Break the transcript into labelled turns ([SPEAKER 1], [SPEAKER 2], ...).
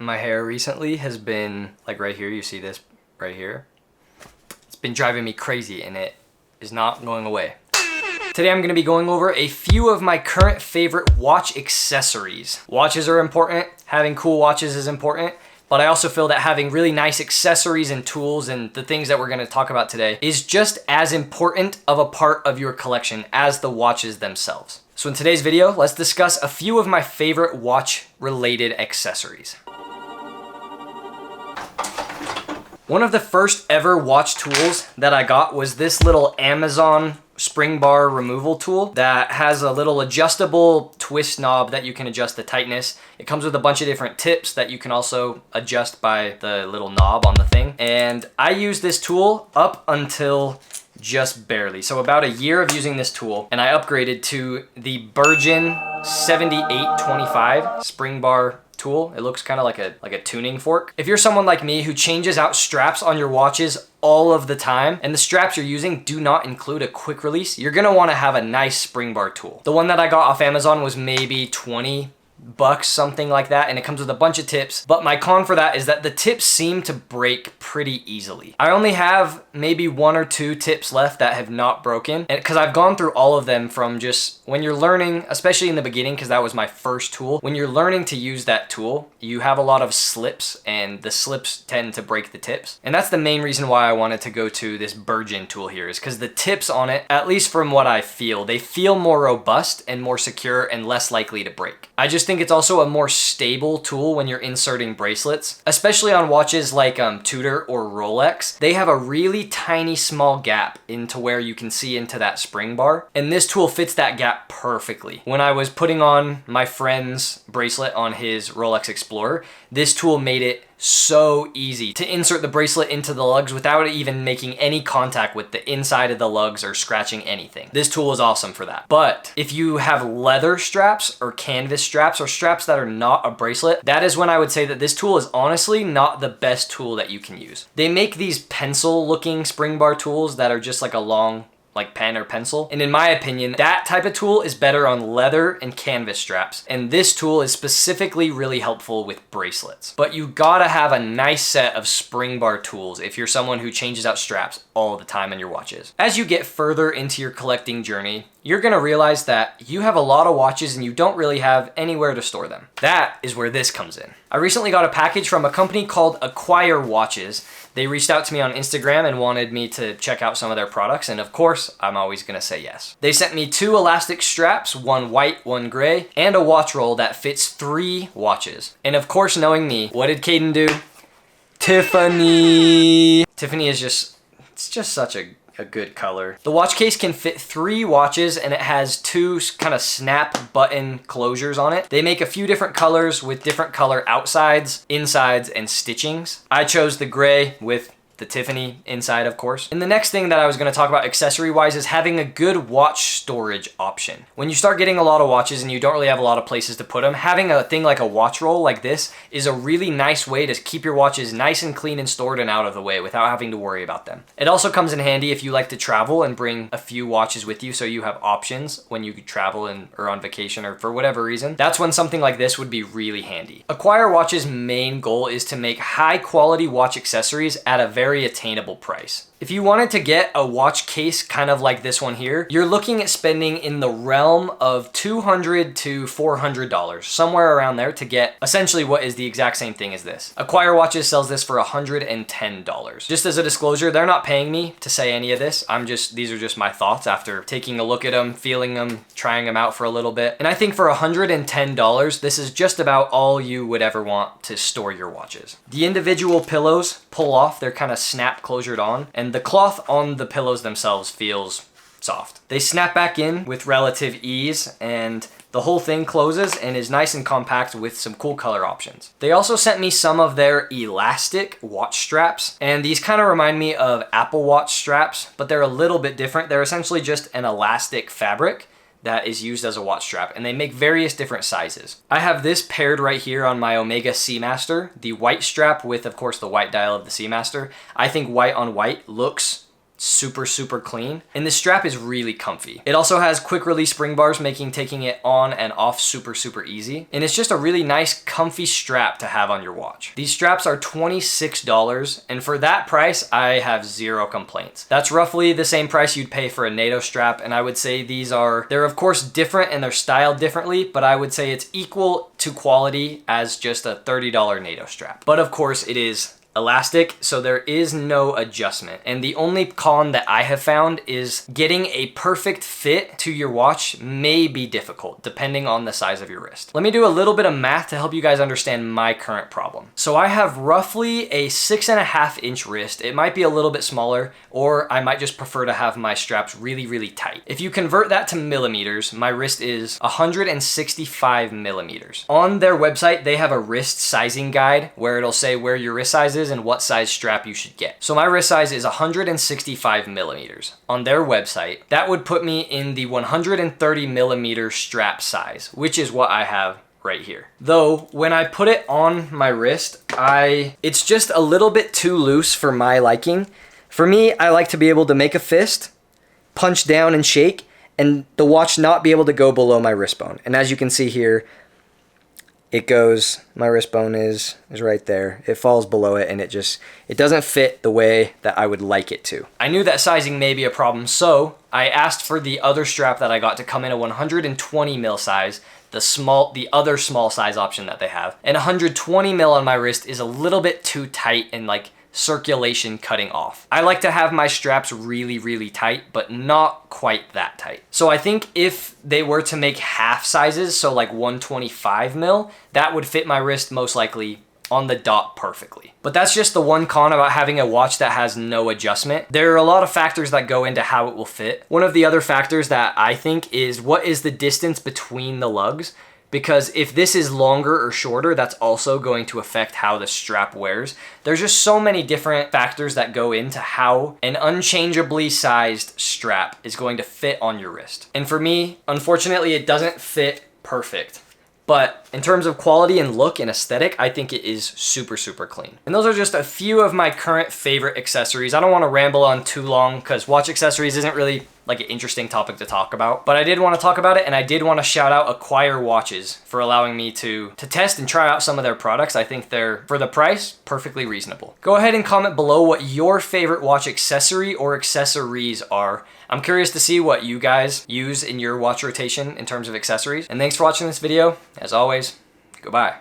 [SPEAKER 1] My hair recently has been, like right here, you see this right here? It's been driving me crazy and it is not going away. Today I'm gonna be going over a few of my current favorite watch accessories. Watches are important, having cool watches is important, but I also feel that having really nice accessories and tools and the things that we're gonna talk about today is just as important of a part of your collection as the watches themselves. So in today's video, let's discuss a few of my favorite watch related accessories. One of the first ever watch tools that I got was this little Amazon spring bar removal tool that has a little adjustable twist knob that you can adjust the tightness. It comes with a bunch of different tips that you can also adjust by the little knob on the thing. And I used this tool up until just barely. So about a year of using this tool, and I upgraded to the Burgin 7825 spring bar tool. It looks kind of like a tuning fork. If you're someone like me who changes out straps on your watches all of the time, and the straps you're using do not include a quick release, you're gonna wanna have a nice spring bar tool. The one that I got off Amazon was maybe $20, something like that, and it comes with a bunch of tips. But my con for that is that the tips seem to break pretty easily. I only have maybe one or two tips left that have not broken, and because I've gone through all of them from just when you're learning, especially in the beginning, because that was my first tool. When you're learning to use that tool, you have a lot of slips, and the slips tend to break the tips. And that's the main reason why I wanted to go to this Burgin tool here, is because the tips on it, at least from what I feel, they feel more robust and more secure and less likely to break. I just think it's also a more stable tool when you're inserting bracelets, especially on watches like Tudor or Rolex. They have a really tiny small gap into where you can see into that spring bar, and this tool fits that gap perfectly. When I was putting on my friend's bracelet on his Rolex Explorer, this tool made it so easy to insert the bracelet into the lugs without even making any contact with the inside of the lugs or scratching anything. This tool is awesome for that. But if you have leather straps or canvas straps or straps that are not a bracelet, that is when I would say that this tool is honestly not the best tool that you can use. They make these pencil looking spring bar tools that are just like a long pen or pencil. And in my opinion, that type of tool is better on leather and canvas straps. And this tool is specifically really helpful with bracelets. But you gotta have a nice set of spring bar tools if you're someone who changes out straps all the time in your watches. As you get further into your collecting journey, you're gonna realize that you have a lot of watches and you don't really have anywhere to store them. That is where this comes in. I recently got a package from a company called Acquire Watches. They reached out to me on Instagram and wanted me to check out some of their products, and of course, I'm always gonna say yes. They sent me 2 elastic straps, one white, one gray, and a watch roll that fits 3 watches. And of course, knowing me, what did Caden do? Tiffany! Tiffany is it's just such a good color. The watch case can fit 3 watches, and it has 2 kind of snap button closures on it. They make a few different colors with different color outsides, insides, and stitchings. I chose the gray with the Tiffany inside, of course. And the next thing that I was going to talk about accessory wise is having a good watch storage option. When you start getting a lot of watches and you don't really have a lot of places to put them, having a thing like a watch roll like this is a really nice way to keep your watches nice and clean and stored and out of the way without having to worry about them. It also comes in handy if you like to travel and bring a few watches with you so you have options when you travel or on vacation or for whatever reason. That's when something like this would be really handy. Acquire Watch's main goal is to make high quality watch accessories at a very attainable price. If you wanted to get a watch case kind of like this one here, you're looking at spending in the realm of $200 to $400, somewhere around there, to get essentially what is the exact same thing as this. Acquire Watches sells this for $110. Just as a disclosure, they're not paying me to say any of this. These are just my thoughts after taking a look at them, feeling them, trying them out for a little bit. And I think for $110, this is just about all you would ever want to store your watches. The individual pillows pull off, they're kind of snap closured on, and the cloth on the pillows themselves feels soft. They snap back in with relative ease, and the whole thing closes and is nice and compact with some cool color options. They also sent me some of their elastic watch straps, and these kind of remind me of Apple Watch straps, but they're a little bit different. They're essentially just an elastic fabric that is used as a watch strap, and they make various different sizes. I have this paired right here on my Omega Seamaster, the white strap with, of course, the white dial of the Seamaster. I think white on white looks super, super clean. And this strap is really comfy. It also has quick release spring bars, making taking it on and off super, super easy. And it's just a really nice, comfy strap to have on your watch. These straps are $26, and for that price, I have zero complaints. That's roughly the same price you'd pay for a NATO strap, and I would say they're of course different and they're styled differently, but I would say it's equal to quality as just a $30 NATO strap. But of course it is elastic, so there is no adjustment. And the only con that I have found is getting a perfect fit to your watch may be difficult depending on the size of your wrist. Let me do a little bit of math to help you guys understand my current problem. So I have roughly a 6.5-inch wrist. It might be a little bit smaller, or I might just prefer to have my straps really, really tight. If you convert that to millimeters, my wrist is 165 millimeters. On their website, they have a wrist sizing guide where it'll say where your wrist size is and what size strap you should get. So my wrist size is 165 millimeters. On their website, that would put me in the 130 millimeter strap size, which is what I have right here. Though, when I put it on my wrist, it's just a little bit too loose for my liking. For me, I like to be able to make a fist, punch down and shake, and the watch not be able to go below my wrist bone. And as you can see here, it goes, my wrist bone is right there. It falls below it, and it doesn't fit the way that I would like it to. I knew that sizing may be a problem, so I asked for the other strap that I got to come in a 120 mil size, the other small size option that they have. And 120 mil on my wrist is a little bit too tight and like circulation cutting off. I like to have my straps really, really tight, but not quite that tight. So I think if they were to make half sizes, so like 125 mil, that would fit my wrist most likely on the dot perfectly. But that's just the one con about having a watch that has no adjustment. There are a lot of factors that go into how it will fit. One of the other factors that I think is what is the distance between the lugs? Because if this is longer or shorter, that's also going to affect how the strap wears. There's just so many different factors that go into how an unchangeably sized strap is going to fit on your wrist. And for me, unfortunately, it doesn't fit perfect. But in terms of quality and look and aesthetic, I think it is super, super clean. And those are just a few of my current favorite accessories. I don't want to ramble on too long because watch accessories isn't really like an interesting topic to talk about. But I did want to talk about it, and I did want to shout out Acquire Watches for allowing me to test and try out some of their products. I think they're, for the price, perfectly reasonable. Go ahead and comment below what your favorite watch accessory or accessories are. I'm curious to see what you guys use in your watch rotation in terms of accessories. And thanks for watching this video. As always, goodbye.